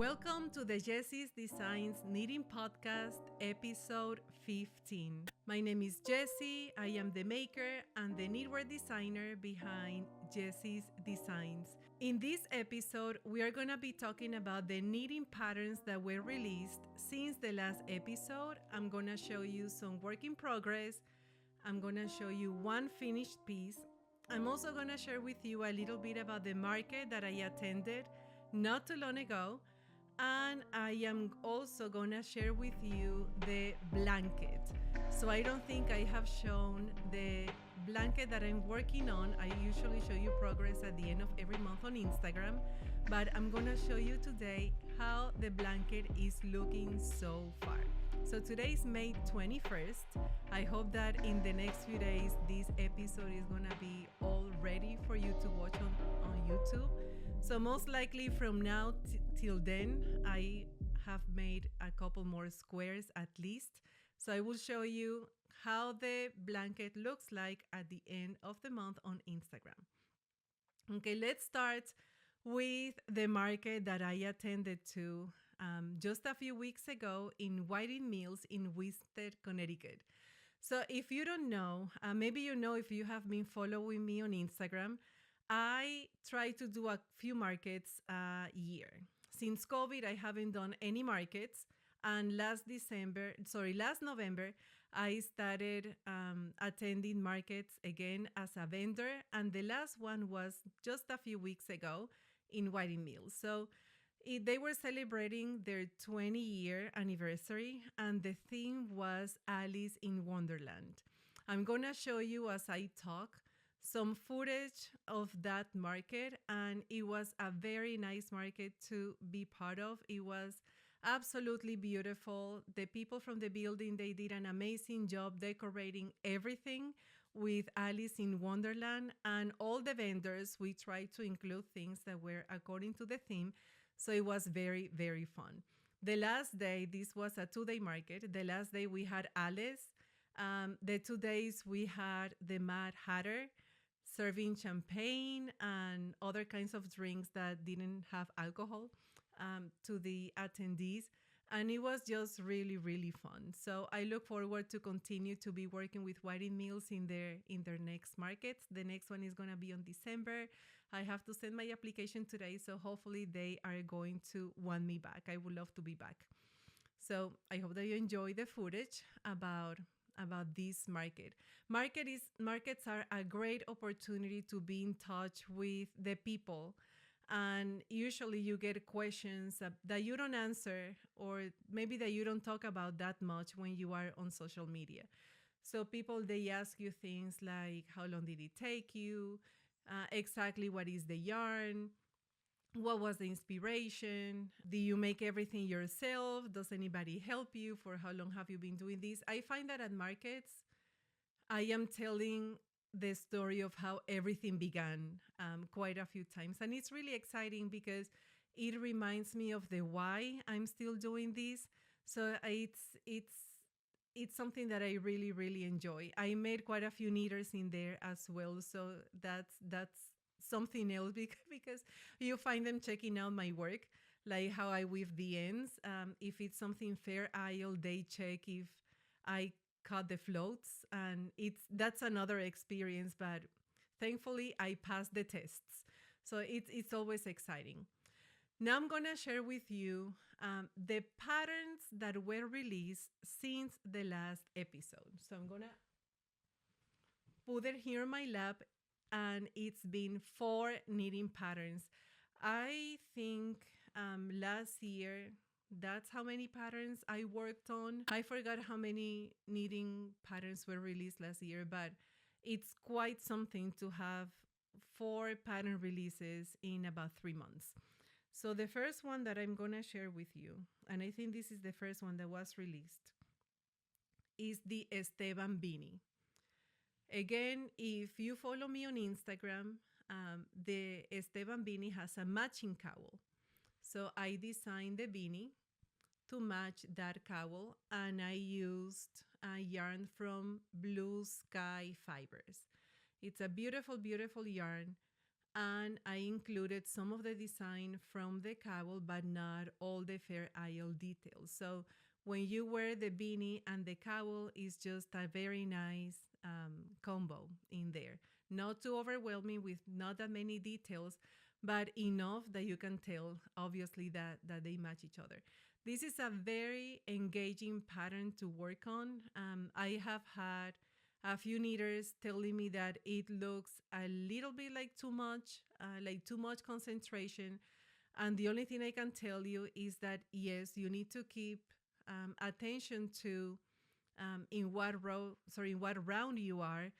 Welcome to the Yessy's Designs Knitting Podcast, episode 15. My name is Yessy. I am the maker and the knitwear designer behind Yessy's Designs. In this episode, we are going to be talking about the knitting patterns that were released since the last episode. I'm going to show you some work in progress. I'm going to show you one finished piece. I'm also going to share with you a little bit about the market that I attended not too long ago. And I am also gonna share with you the blanket. So I don't think I have shown the blanket that I'm working on. I usually show you progress at the end of every month on Instagram, but I'm gonna show you today how the blanket is looking so far. So today is May 21st. I hope that in the next few days, this episode is gonna be all ready for you to watch on YouTube. So most likely from now till then, I have made a couple more squares at least. So I will show you how the blanket looks like at the end of the month on Instagram. Okay, let's start with the market that I attended to just a few weeks ago in Whiting Mills in Worcester, Connecticut. So if you don't know, maybe you know if you have been following me on Instagram, I try to do a few markets a year. Since COVID, I haven't done any markets. And last November, I started attending markets again as a vendor. And the last one was just a few weeks ago in Whiting Mills. So they were celebrating their 20-year anniversary, and the theme was Alice in Wonderland. I'm going to show you as I talk some footage of that market, and it was a very nice market to be part of. It was absolutely beautiful. The people from the building, they did an amazing job decorating everything with Alice in Wonderland, and all the vendors, we tried to include things that were according to the theme. So it was very, very fun. The last day, this was a 2-day market. The last day we had Alice. The 2 days we had the Mad Hatter serving champagne and other kinds of drinks that didn't have alcohol to the attendees. And it was just really, really fun. So I look forward to continue to be working with Whiting Mills in their next markets. The next one is going to be on December. I have to send my application today, so hopefully they are going to want me back. I would love to be back. So I hope that you enjoy the footage about this market. Markets are a great opportunity to be in touch with the people. And usually you get questions that you don't answer, or maybe that you don't talk about that much when you are on social media. So people, they ask you things like, how long did it take you? Exactly what is the yarn? What was the inspiration? Do you make everything yourself? Does anybody help you? For how long have you been doing this? I find that at markets, I am telling the story of how everything began quite a few times. And it's really exciting because it reminds me of the why I'm still doing this. So it's something that I really, really enjoy. I made quite a few knitters in there as well. So that's something else because you find them checking out my work, like how I weave the ends. If it's something fair isle, they check if I cut the floats, and that's another experience, but thankfully I passed the tests. So it's always exciting. Now I'm gonna share with you the patterns that were released since the last episode. So I'm gonna put it here on my lap, and it's been 4 knitting patterns. I think last year, that's how many patterns I worked on. I forgot how many knitting patterns were released last year, but it's quite something to have 4 pattern releases in about 3 months. So the first one that I'm gonna share with you, and I think this is the first one that was released, is the ESTEBAN beanie. Again, if you follow me on Instagram, the ESTEBAN beanie has a matching cowl. So I designed the beanie to match that cowl, and I used a yarn from Blue Sky Fibers. It's a beautiful, beautiful yarn. and I included some of the design from the cowl, but not all the Fair Isle details. So when you wear the beanie and the cowl, it's just a very nice combo in there. Not too overwhelming with not that many details, but enough that you can tell, obviously, that they match each other. This is a very engaging pattern to work on. I have had a few knitters telling me that it looks a little bit like too much concentration. And the only thing I can tell you is that yes, you need to keep attention to in what round you are.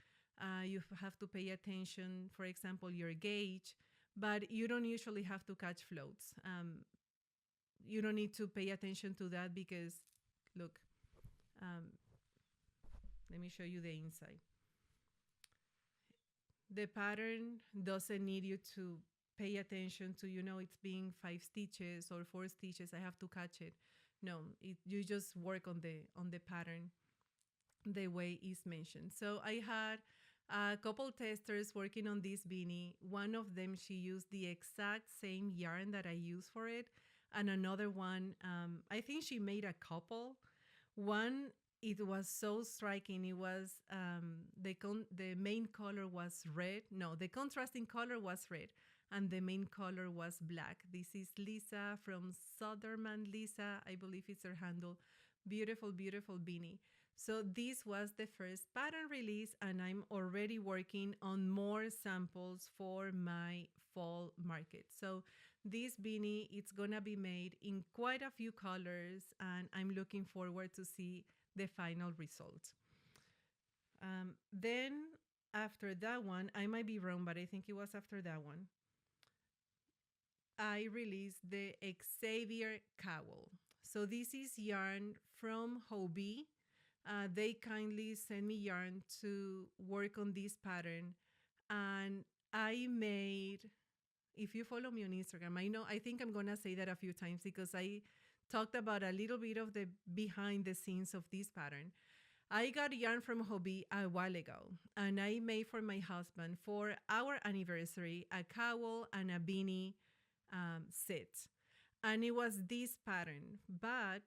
You have to pay attention, for example, your gauge, but you don't usually have to catch floats. You don't need to pay attention to that because, look, um, let me show you the inside. The pattern doesn't need you to pay attention to, it's being 5 stitches or 4 stitches. I have to catch it. No, you just work on the pattern the way it's mentioned. So I had a couple testers working on this beanie. One of them, she used the exact same yarn that I use for it. And another one, I think she made a couple. One, it was so striking. It was the main color was red. No, the contrasting color was red, and the main color was black. This is Lisa from Southerman Lisa. I believe it's her handle. Beautiful, beautiful beanie. So this was the first pattern release, and I'm already working on more samples for my fall market. So this beanie, it's gonna be made in quite a few colors, and I'm looking forward to see the final result. Then after that one, I might be wrong, but I think it was after that one, I released the Xavier cowl. So this is yarn from Hobie. They kindly sent me yarn to work on this pattern, and I made, if you follow me on Instagram, I think I'm gonna say that a few times because I talked about a little bit of the behind the scenes of this pattern. I got yarn from Hobie a while ago, and I made for my husband for our anniversary a cowl and a beanie set. And it was this pattern, but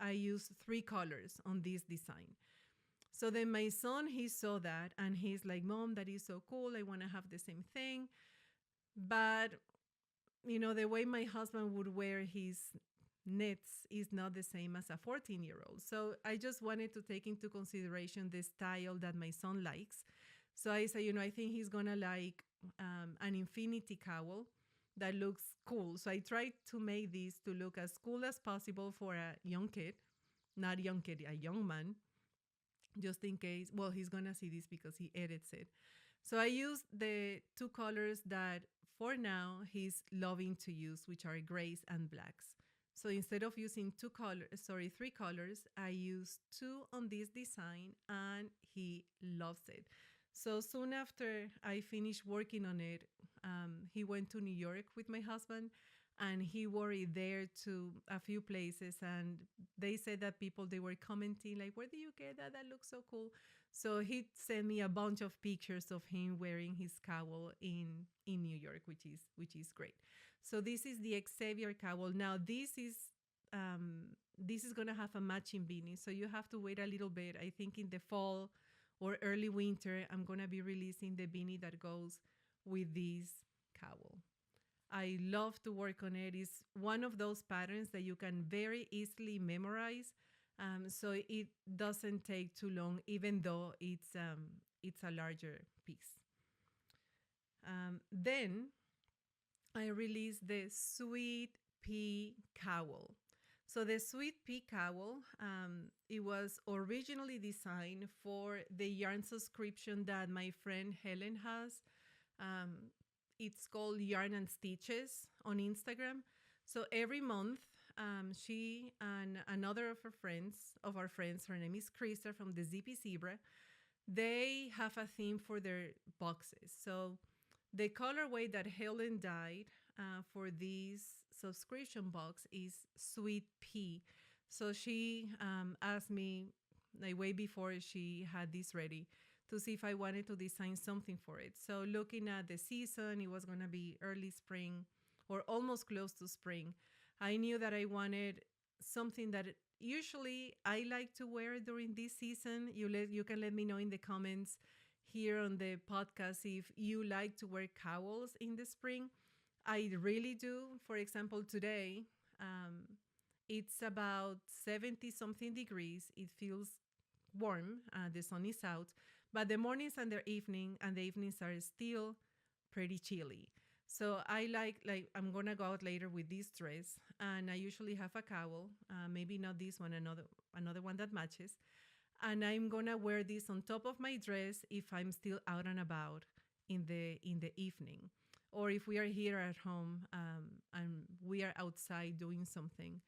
I used 3 colors on this design. So then my son, he saw that and he's like, Mom, that is so cool. I want to have the same thing. But, the way my husband would wear his knits is not the same as a 14-year-old. So I just wanted to take into consideration the style that my son likes. So I say, I think he's going to like an infinity cowl that looks cool. So I tried to make this to look as cool as possible for a young kid, not young kid, a young man, just in case. Well, he's going to see this because he edits it. So I used the 2 colors that for now he's loving to use, which are grays and blacks. So instead of using 3 colors, I used 2 on this design, and he loves it. So soon after I finished working on it, he went to New York with my husband, and he wore it there to a few places, and they said that they were commenting like, where do you get that? That looks so cool. So he sent me a bunch of pictures of him wearing his cowl in New York, which is great. So this is the Xavier cowl. Now this is gonna have a matching beanie, so you have to wait a little bit. I think in the fall or early winter, I'm gonna be releasing the beanie that goes with this cowl. I love to work on it. It's one of those patterns that you can very easily memorize, so it doesn't take too long, even though it's a larger piece. Then I released the Sweet Pea cowl. So the Sweet Pea cowl, it was originally designed for the yarn subscription that my friend Helen has. It's called Yarn and Stitches on Instagram. So every month, she and another of our friends, her name is Krista from the Zippy Zebra, they have a theme for their boxes. So the colorway that Helen dyed for this subscription box is Sweet Pea. So she asked me, like way before she had this ready, to see if I wanted to design something for it. So looking at the season, it was going to be early spring or almost close to spring. I knew that I wanted something that usually I like to wear during this season. You can let me know in the comments here on the podcast if you like to wear cowls in the spring. I really do. For example, today, it's about 70 something degrees. It feels warm. The sun is out, but the mornings and the evenings are still pretty chilly. So I like I'm gonna go out later with this dress, and I usually have a cowl. Maybe not this one, another one that matches. And I'm gonna wear this on top of my dress if I'm still out and about in the evening, or if we are here at home and we are outside doing something,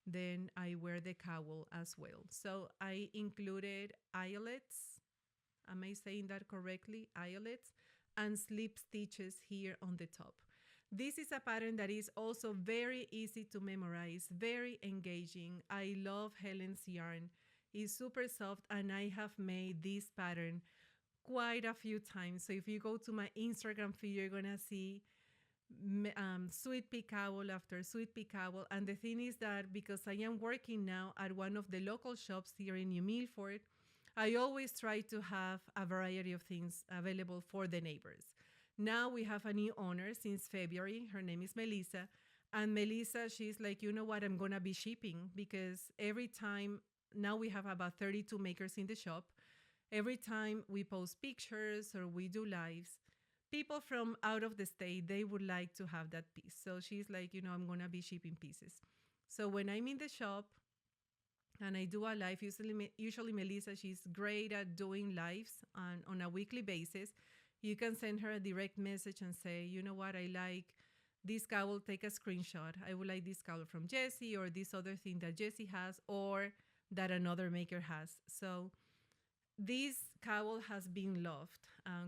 then I wear the cowl as well. So I included eyelets. Am I saying that correctly? Eyelets and slip stitches here on the top. This is a pattern that is also very easy to memorize, very engaging. I love Helen's yarn. It's super soft, and I have made this pattern quite a few times. So if you go to my Instagram feed, you're gonna see sweet pea cowl after sweet pea cowl. And the thing is that because I am working now at one of the local shops here in New Milford, I always try to have a variety of things available for the neighbors. Now we have a new owner since February. Her name is Melissa. And Melissa, she's like, you know what, I'm going to be shipping, because every time, now we have about 32 makers in the shop. Every time we post pictures or we do lives, people from out of the state, they would like to have that piece. So she's like, I'm going to be shipping pieces. So when I'm in the shop and I do a live, usually Melissa, she's great at doing lives on a weekly basis. You can send her a direct message and say, you know what, I like this cowl, take a screenshot. I would like this cowl from Yessy, or this other thing that Yessy has, or that another maker has. So this cowl has been loved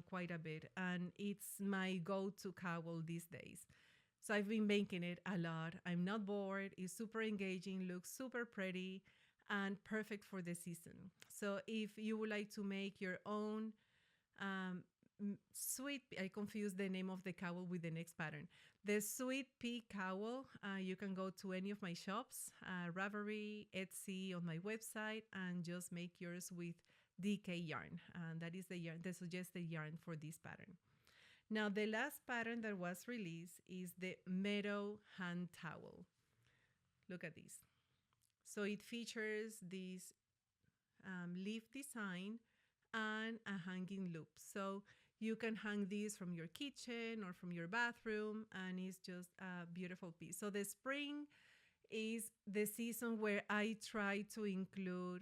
quite a bit, and it's my go-to cowl these days. So I've been making it a lot. I'm not bored. It's super engaging, looks super pretty, and perfect for the season. So if you would like to make your own sweet, I confused the name of the cowl with the next pattern. The sweet pea cowl, you can go to any of my shops, Ravelry, Etsy, on my website, and just make yours with DK yarn. And that is the suggested yarn for this pattern. Now, the last pattern that was released is the MEADOW hand towel. Look at this. So it features this leaf design and a hanging loop. So you can hang this from your kitchen or from your bathroom, and it's just a beautiful piece. So the spring is the season where I try to include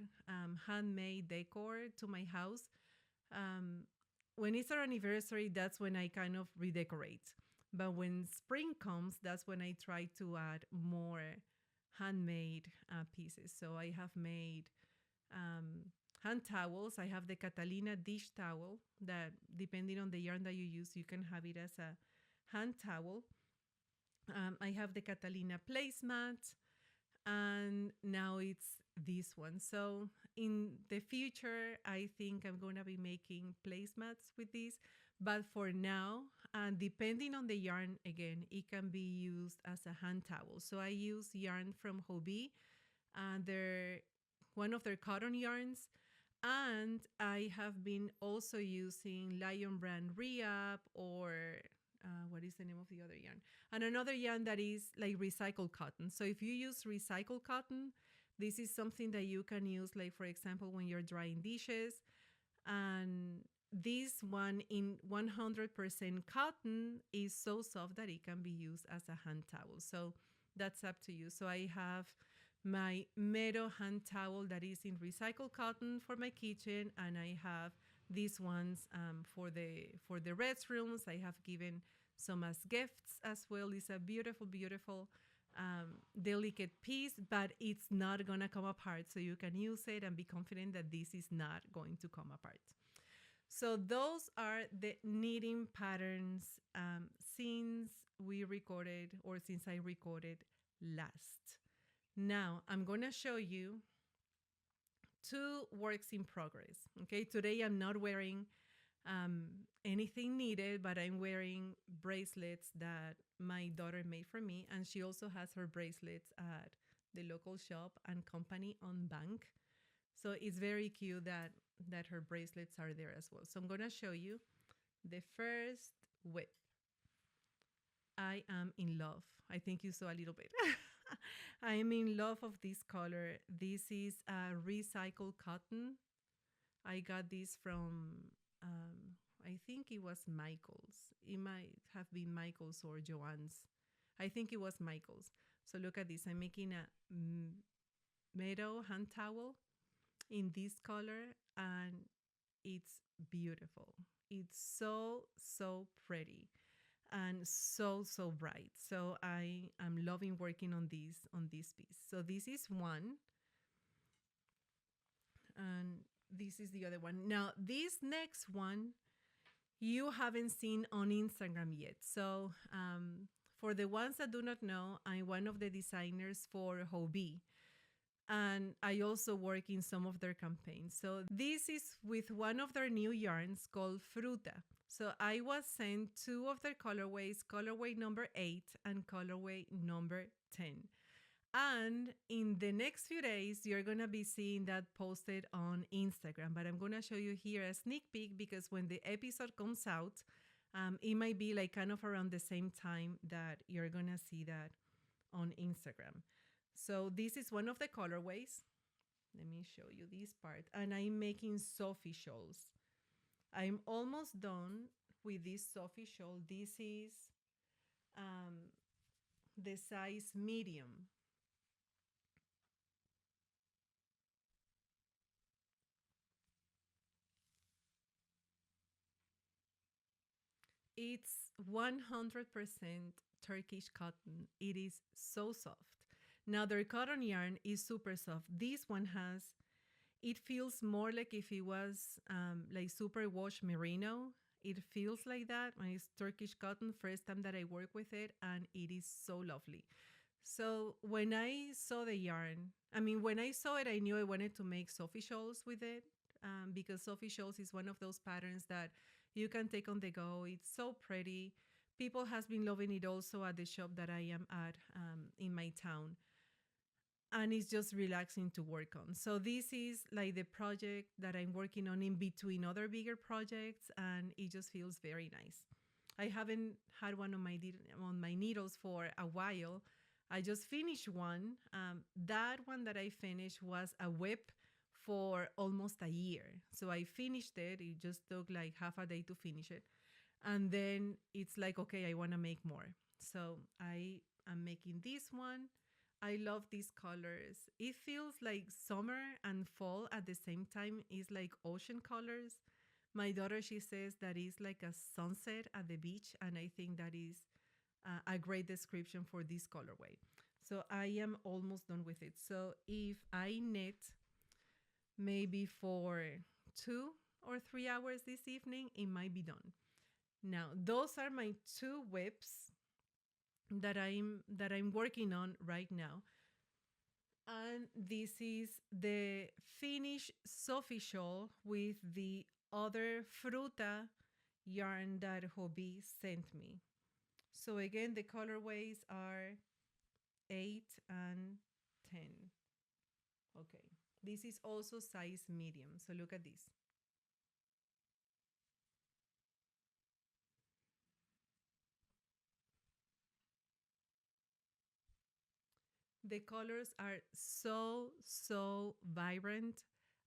handmade decor to my house. When it's our anniversary, that's when I kind of redecorate. But when spring comes, that's when I try to add more handmade pieces. So I have made hand towels. I have the Catalina dish towel that, depending on the yarn that you use, you can have it as a hand towel. I have the Catalina placemat, and now it's this one. So in the future, I think I'm going to be making placemats with this. But for now, depending on the yarn, again, it can be used as a hand towel. So I use yarn from Hobbii, and they're one of their cotton yarns. And I have been also using Lion Brand Rehab, or what is the name of the other yarn? And another yarn that is like recycled cotton. So if you use recycled cotton, this is something that you can use, like, for example, when you're drying dishes. And this one in 100% cotton is so soft that it can be used as a hand towel. So that's up to you. So I have my MEADOW hand towel that is in recycled cotton for my kitchen, and I have these ones for the restrooms. I have given some as gifts as well. It's a beautiful, beautiful, delicate piece, but it's not gonna come apart. So you can use it and be confident that this is not going to come apart. So those are the knitting patterns since I recorded last. Now, I'm going to show you two works in progress. Okay, today I'm not wearing um, anything needed, but I'm wearing bracelets that my daughter made for me. And she also has her bracelets at the local shop and company on bank. So it's very cute that her bracelets are there as well. So I'm gonna show you the first whip. I am in love. I think you saw a little bit. I am in love of this color. This is a recycled cotton. I got this from, I think it was Michael's. It might have been Michael's or Joann's. I think it was Michael's. So look at this. I'm making a meadow hand towel in this color, and it's beautiful. It's so, so pretty and so, so bright. So I am loving working on this piece. So this is one, and this is the other one. Now this next one you haven't seen on Instagram yet. So for the ones that do not know, I'm one of the designers for Hobie, and I also work in some of their campaigns. So this is with one of their new yarns called Fruta. So I was sent two of their colorways, colorway number 8 and colorway number 10. And in the next few days, you're going to be seeing that posted on Instagram. But I'm going to show you here a sneak peek because when the episode comes out, it might be like kind of around the same time that you're going to see that on Instagram. So this is one of the colorways. Let me show you this part. And I'm making Sophie shawls. I'm almost done with this Sophie shawl. This is the size medium. It's 100% Turkish cotton. It is so soft. Now their cotton yarn is super soft. This one has, it feels more like if it was like super wash merino. It feels like that when it's Turkish cotton, first time that I work with it, and it is so lovely. So when I saw the yarn, I mean, when I saw it, I knew I wanted to make Sophie shawls with it, because Sophie shawls is one of those patterns that you can take on the go. It's so pretty. People has been loving it also at the shop that I am at in my town, and it's just relaxing to work on. So this is like the project that I'm working on in between other bigger projects, and it just feels very nice. I haven't had one on my needles for a while. I just finished one. That one that I finished was a whip for almost a year. So I finished it. It just took like half a day to finish it. And then it's like, okay, I want to make more. So I am making this one. I love these colors. It feels like summer and fall at the same time. It's like ocean colors. My daughter, she says that is like a sunset at the beach, and I think that is a great description for this colorway. So I am almost done with it. So if I knit maybe for 2 or 3 hours this evening, it might be done. Now, those are my two whips that I'm working on right now. And this is the finished Sophie shawl with the other Fruta yarn that Hobie sent me. So again, the colorways are 8 and 10. Okay. This is also size medium. So look at this. The colors are so, so vibrant.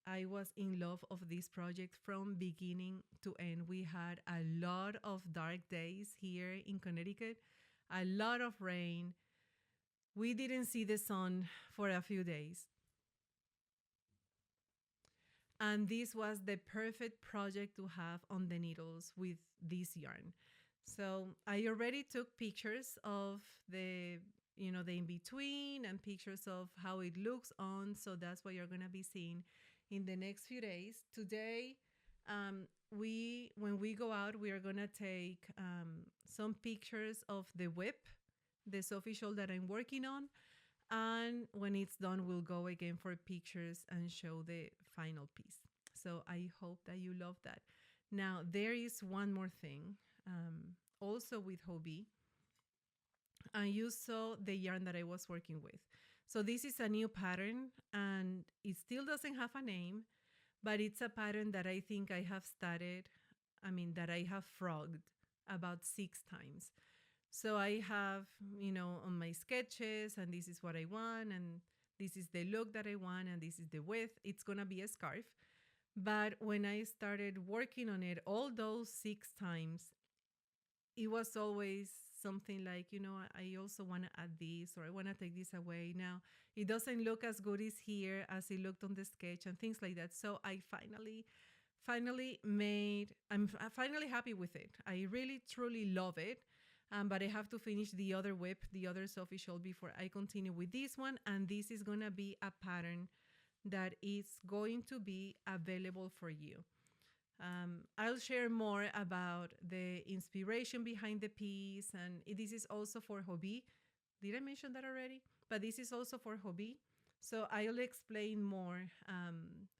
I was in love of this project from beginning to end. We had a lot of dark days here in Connecticut, a lot of rain. We didn't see the sun for a few days. And this was the perfect project to have on the needles with this yarn. So I already took pictures of the in between and pictures of how it looks on. So that's what you're going to be seeing in the next few days. Today, when we go out, we are going to take some pictures of the whip, the Sophie shawl that I'm working on. And when it's done, we'll go again for pictures and show the final piece. So I hope that you love that. Now, there is one more thing. Also with Hobie, and you saw the yarn that I was working with. So this is a new pattern, and it still doesn't have a name, but it's a pattern that I think I have started, that I have frogged about 6 times. So I have, on my sketches, and this is what I want, and this is the look that I want, and this is the width. It's going to be a scarf. But when I started working on it, all those 6 times, it was always something like, I also want to add this, or I want to take this away. Now, it doesn't look as good as here as it looked on the sketch and things like that. So I finally I'm finally happy with it. I really, truly love it. But I have to finish the other whip, the other Sophie shawl before I continue with this one. And this is going to be a pattern that is going to be available for you. I'll share more about the inspiration behind the piece, and this is also for Hobie. Did I mention that already? But this is also for Hobie. So I'll explain more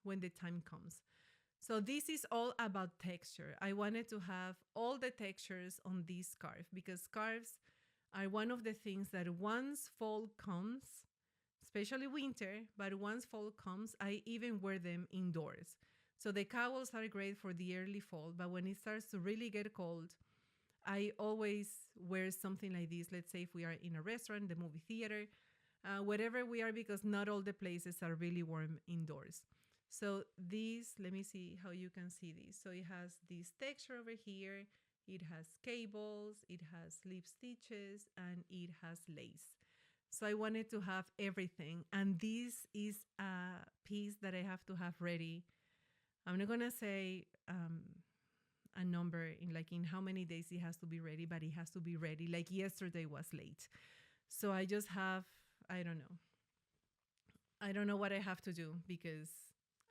when the time comes. So this is all about texture. I wanted to have all the textures on this scarf because scarves are one of the things that once fall comes, especially winter, but once fall comes, I even wear them indoors. So the cowls are great for the early fall, but when it starts to really get cold, I always wear something like this. Let's say if we are in a restaurant, the movie theater, wherever we are, because not all the places are really warm indoors. So this, let me see how you can see this. So it has this texture over here. It has cables, it has slip stitches, and it has lace. So I wanted to have everything. And this is a piece that I have to have ready. I'm not going to say a number in how many days it has to be ready, but it has to be ready. Like yesterday was late. So I just have, I don't know. I don't know what I have to do because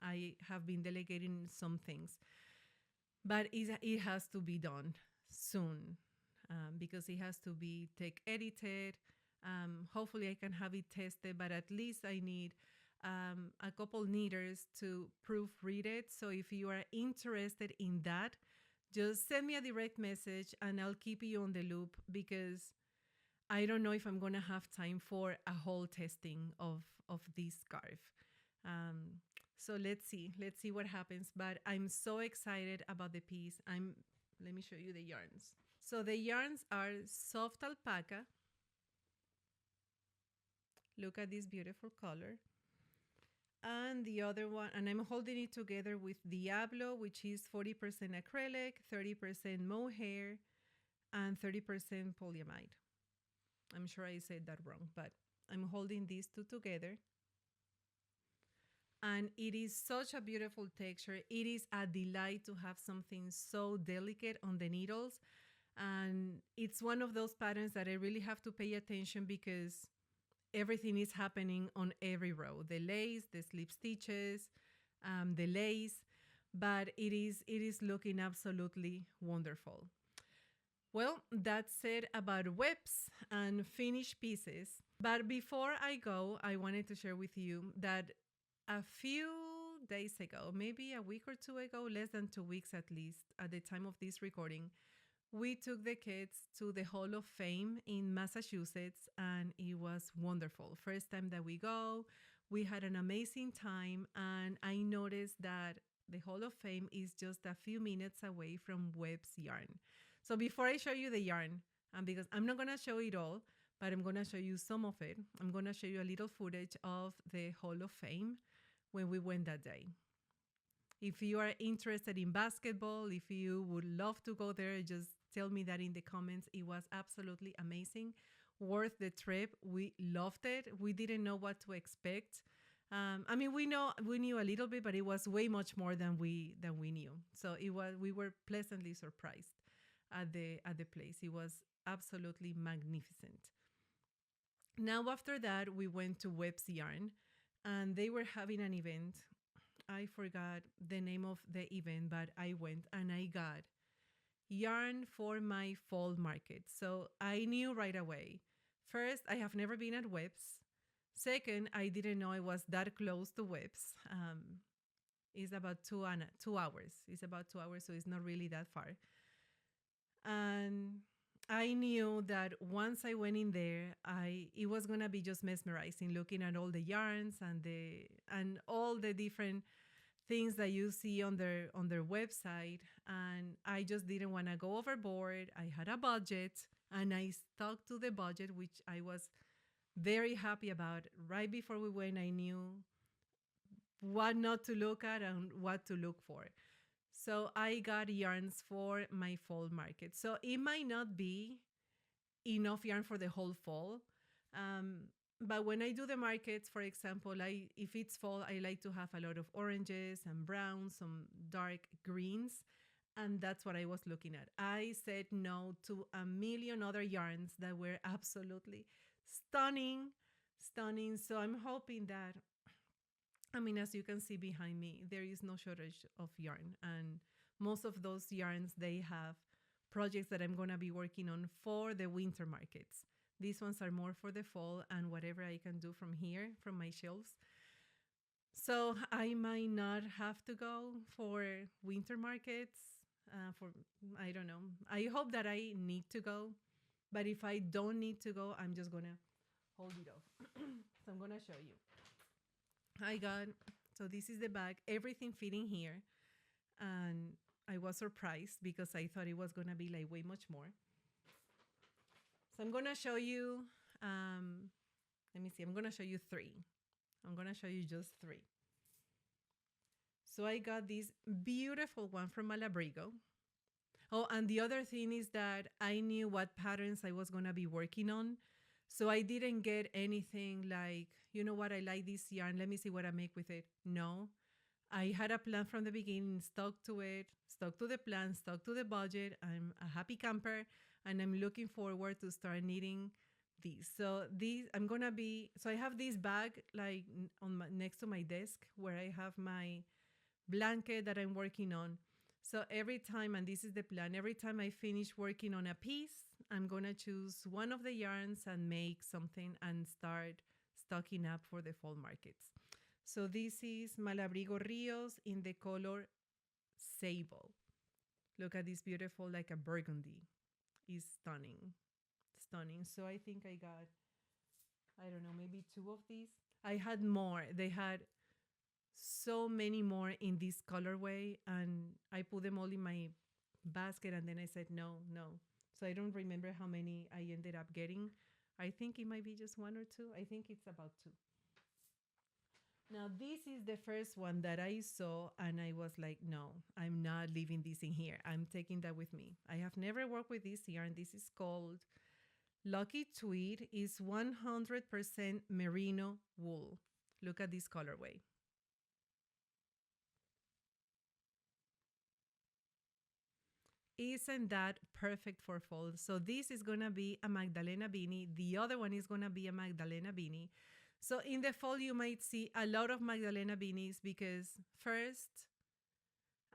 I have been delegating some things. But it has to be done soon because it has to be edited. Hopefully I can have it tested, but at least I need a couple knitters to proofread it. So if you are interested in that, just send me a direct message and I'll keep you on the loop because I don't know if I'm going to have time for a whole testing of this scarf. So let's see what happens. But I'm so excited about the piece. Let me show you the yarns. So the yarns are soft alpaca. Look at this beautiful color. And the other one, and I'm holding it together with Diablo, which is 40% acrylic, 30% mohair, and 30% polyamide. I'm sure I said that wrong, but I'm holding these two together. And it is such a beautiful texture. It is a delight to have something so delicate on the needles. And it's one of those patterns that I really have to pay attention because everything is happening on every row. The lace, the slip stitches, the lace, but it is looking absolutely wonderful. Well, that's it about whips and finished pieces. But before I go, I wanted to share with you that a few days ago, maybe a week or two ago, less than 2 weeks at least, at the time of this recording, we took the kids to the Hall of Fame in Massachusetts, and it was wonderful. First time that we go, we had an amazing time, and I noticed that the Hall of Fame is just a few minutes away from Webb's yarn. So before I show you the yarn, because I'm not going to show it all, but I'm going to show you some of it. I'm going to show you a little footage of the Hall of Fame when we went that day. If you are interested in basketball, if you would love to go there, just tell me that in the comments. It was absolutely amazing, worth the trip. We loved it. We didn't know what to expect. We knew a little bit, but it was way much more than we knew. So we were pleasantly surprised at the place. It was absolutely magnificent. Now after that, we went to Webb's Yarn, and they were having an event. I forgot the name of the event, but I went and I got yarn for my fall market. So I knew right away. First, I have never been at Webb's. Second, I didn't know I was that close to Webb's. It's about 2 hours. It's about 2 hours, so it's not really that far. And I knew that once I went in there, I it was gonna be just mesmerizing, looking at all the yarns and all the different things that you see on their website. And I just didn't want to go overboard. I had a budget, and I stuck to the budget, which I was very happy about. Right before we went, I knew what not to look at and what to look for. So I got yarns for my fall market. So it might not be enough yarn for the whole fall. Um, but when I do the markets, for example, if it's fall, I like to have a lot of oranges and browns, some dark greens. And that's what I was looking at. I said no to a million other yarns that were absolutely stunning, stunning. So I'm hoping that, I mean, as you can see behind me, there is no shortage of yarn. And most of those yarns, they have projects that I'm going to be working on for the winter markets. These ones are more for the fall and whatever I can do from here, from my shelves. So I might not have to go for winter markets. For I don't know. I hope that I need to go, but if I don't need to go, I'm just gonna hold it off. So I'm gonna show you. I got, so this is the bag, everything fitting here. And I was surprised because I thought it was going to be like way much more. So I'm going to show you, let me see, I'm going to show you three. I'm going to show you just three. So I got this beautiful one from Malabrigo. Oh, and the other thing is that I knew what patterns I was going to be working on. So I didn't get anything like, you know what, I like this yarn, let me see what I make with it. No, I had a plan from the beginning, stuck to it, stuck to the plan, stuck to the budget. I'm a happy camper, and I'm looking forward to start knitting these. So these, so I have this bag like next to my desk where I have my blanket that I'm working on. So every time, and this is the plan, every time I finish working on a piece, I'm going to choose one of the yarns and make something and start stocking up for the fall markets. So this is Malabrigo Rios in the color Sable. Look at this beautiful, like a burgundy. It's stunning, stunning. So I think I got, I don't know, maybe two of these. I had more. They had so many more in this colorway, and I put them all in my basket, and then I said no, no. So I don't remember how many I ended up getting. I think it might be just one or two. I think it's about two. Now, this is the first one that I saw, and I was like, no, I'm not leaving this in here. I'm taking that with me. I have never worked with this yarn. This is called Lucky Tweed. It's 100% merino wool. Look at this colorway. Isn't that perfect for fall? So this is going to be a Magdalena beanie. The other one is going to be a Magdalena beanie. So in the fall, you might see a lot of Magdalena beanies because first,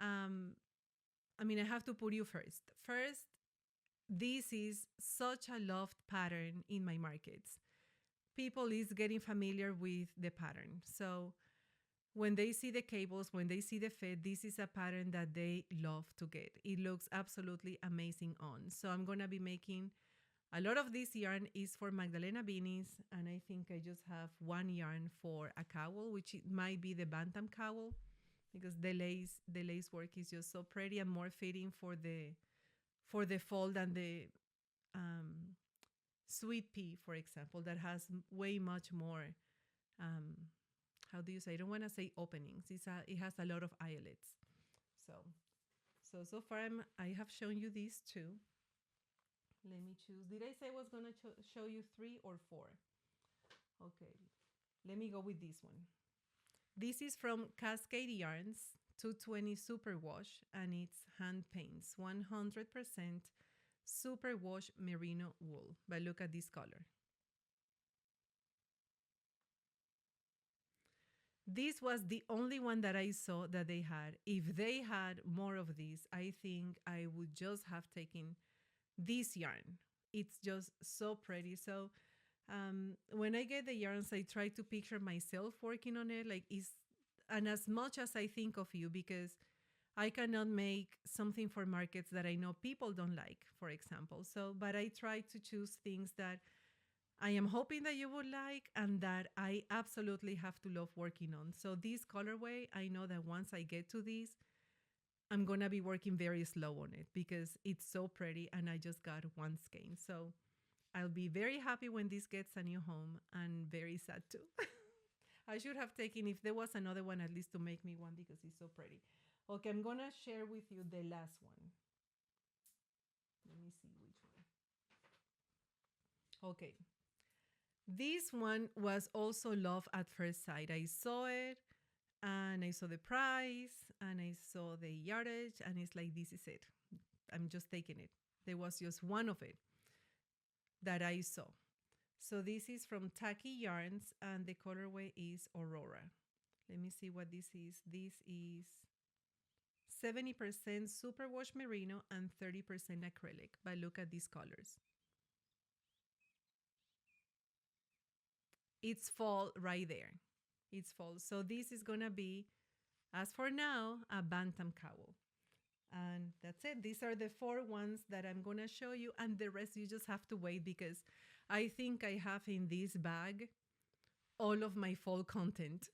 I mean, I have to put you first. First, this is such a loved pattern in my markets. People is getting familiar with the pattern. So when they see the cables, when they see the fit, this is a pattern that they love to get. It looks absolutely amazing on. So I'm going to be making a lot of this yarn is for Magdalena beanies, and I think I just have one yarn for a cowl, which it might be the bantam cowl, because the lace work is just so pretty and more fitting for the fall than the sweet pea, for example, that has way much more. How do you say? I don't want to say openings. It has a lot of eyelets. So far I have shown you these two. Let me choose. Did I say I was going to show you 3 or 4? Okay, let me go with this one. This is from Cascade Yarns, 220 Superwash, and it's hand paints, 100% Superwash merino wool. But look at this color. This was the only one that I saw that they had. If they had more of these, I think I would just have taken this yarn. It's just so pretty. So when I get the yarns, I try to picture myself working on it. Like and as much as I think of you, because I cannot make something for markets that I know people don't like, for example. So, but I try to choose things that I am hoping that you would like and that I absolutely have to love working on. So this colorway, I know that once I get to this, I'm going to be working very slow on it because it's so pretty and I just got one skein. So I'll be very happy when this gets a new home and very sad too. I should have taken, if there was another one, at least to make me one because it's so pretty. Okay, I'm going to share with you the last one. Let me see which one. Okay. This one was also love at first sight. I saw it and I saw the price and I saw the yardage and it's like, this is it. I'm just taking it. There was just one of it that I saw. So this is from Tacky Yarns and the colorway is Aurora. Let me see what this is. This is 70% superwash merino and 30% acrylic. But look at these colors. It's fall right there. It's fall. So this is going to be, as for now, a bantam cowl. And that's it. These are the 4 ones that I'm going to show you. And the rest you just have to wait because I think I have in this bag all of my fall content.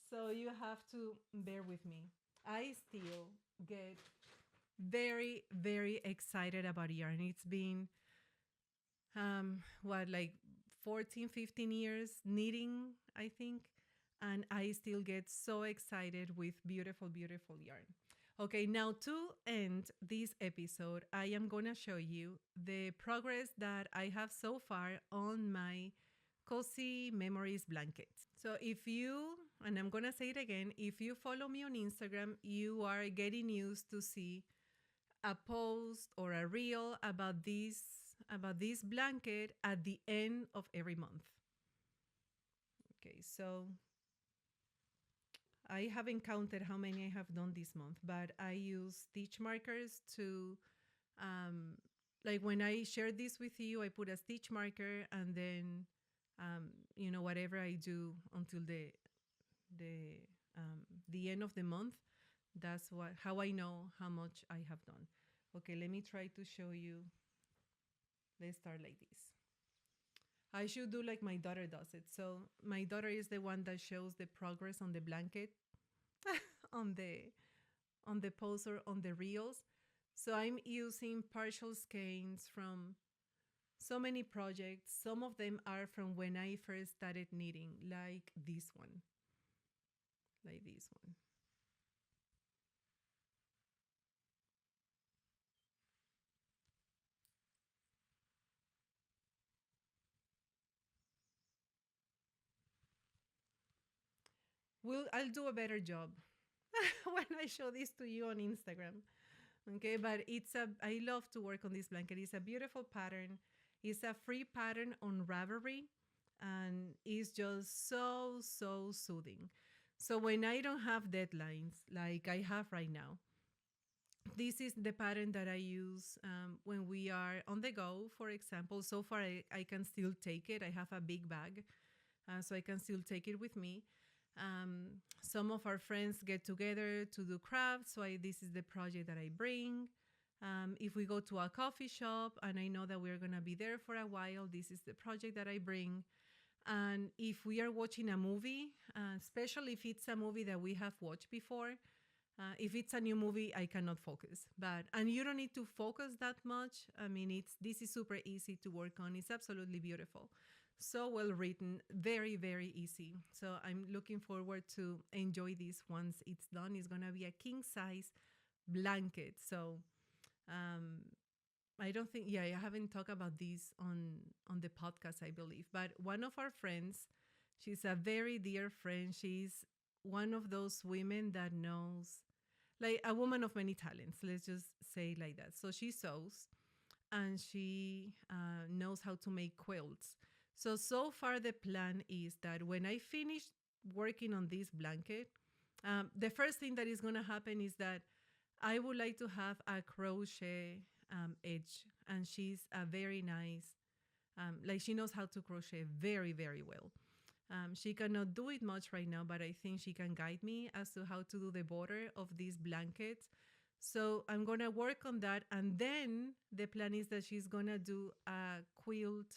So you have to bear with me. I still get very, very excited about yarn. It's been, like 14, 15 years knitting, I think. And I still get so excited with beautiful, beautiful yarn. Okay, now to end this episode, I am going to show you the progress that I have so far on my Cozy Memories blankets. So if you, and I'm going to say it again, if you follow me on Instagram, you are getting used to see a post or a reel about this blanket at the end of every month. Okay, so I haven't counted how many I have done this month, but I use stitch markers to, like when I share this with you, I put a stitch marker and then, whatever I do until the end of the month, that's how I know how much I have done. Okay, let me try to show you. Let's start like this. I should do like my daughter does it. So my daughter is the one that shows the progress on the blanket, on the poster, on the reels. So I'm using partial skeins from so many projects. Some of them are from when I first started knitting, like this one. Like this one. I'll do a better job when I show this to you on Instagram. Okay, but I love to work on this blanket. It's a beautiful pattern. It's a free pattern on Ravelry and it's just so, so soothing. So when I don't have deadlines like I have right now, this is the pattern that I use when we are on the go, for example. So far, I can still take it. I have a big bag, so I can still take it with me. Some of our friends get together to do crafts, so this is the project that I bring. If we go to a coffee shop and I know that we're going to be there for a while, this is the project that I bring. And if we are watching a movie, especially if it's a movie that we have watched before, if it's a new movie, I cannot focus. And you don't need to focus that much. I mean, this is super easy to work on. It's absolutely beautiful. So well written, very, very easy. So I'm looking forward to enjoy this once it's done. It's gonna be a king size blanket. So I don't think, I haven't talked about this on the podcast, I believe. But one of our friends, she's a very dear friend. She's one of those women that knows, like a woman of many talents, let's just say it like that. So she sews and she knows how to make quilts. So far the plan is that when I finish working on this blanket, the first thing that is going to happen is that I would like to have a crochet edge. And she's a very nice, like she knows how to crochet very, very well. She cannot do it much right now, but I think she can guide me as to how to do the border of these blankets. So I'm gonna work on that, and then the plan is that she's gonna do a quilt.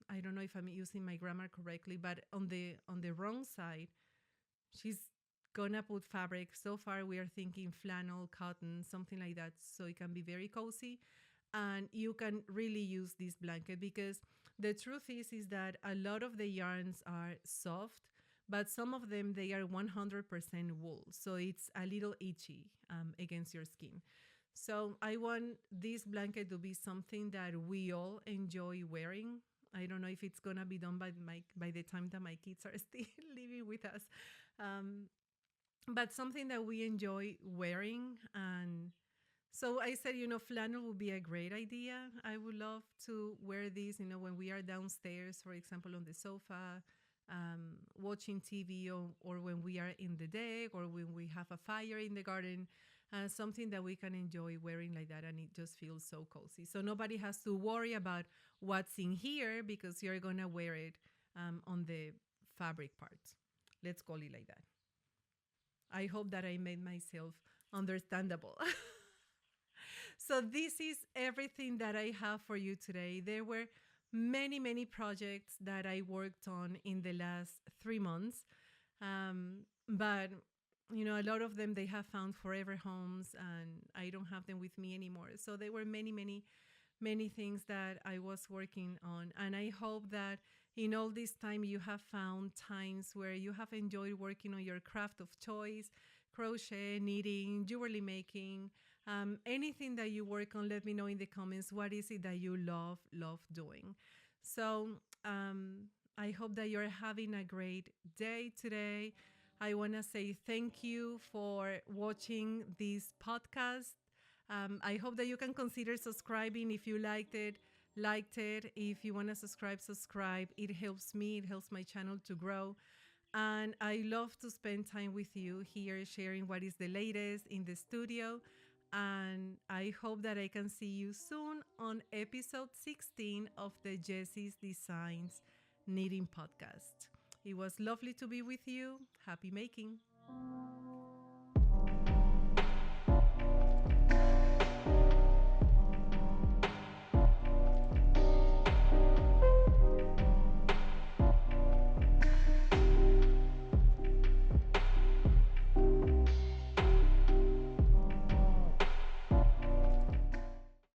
I don't know if I'm using my grammar correctly, but on the wrong side, she's gonna put fabric. So far, we are thinking flannel, cotton, something like that, so it can be very cozy, and you can really use this blanket because the truth is that a lot of the yarns are soft, but some of them they are 100% wool, so it's a little itchy against your skin. So I want this blanket to be something that we all enjoy wearing. I don't know if it's gonna be done by the time that my kids are still living with us, um, but something that we enjoy wearing. And so I said, flannel would be a great idea. I would love to wear this, when we are downstairs, for example, on the sofa, watching TV, or when we are in the deck, or when we have a fire in the garden, something that we can enjoy wearing like that. And it just feels so cozy. So nobody has to worry about what's in here because you're going to wear it on the fabric part. Let's call it like that. I hope that I made myself understandable. So this is everything that I have for you today. There were many, many projects that I worked on in the last 3 months. But a lot of them, they have found forever homes, and I don't have them with me anymore. So there were many, many, many things that I was working on. And I hope that in all this time, you have found times where you have enjoyed working on your craft of choice, crochet, knitting, jewelry making, anything that you work on. Let me know in the comments, what is it that you love doing. So I hope that you're having a great day today. I want to say thank you for watching this podcast. I hope that you can consider subscribing if you liked it. If you want to subscribe. It helps me, it helps my channel to grow. And I love to spend time with you here sharing what is the latest in the studio. And I hope that I can see you soon on episode 16 of the Yessy's Designs Knitting Podcast. It was lovely to be with you. Happy making.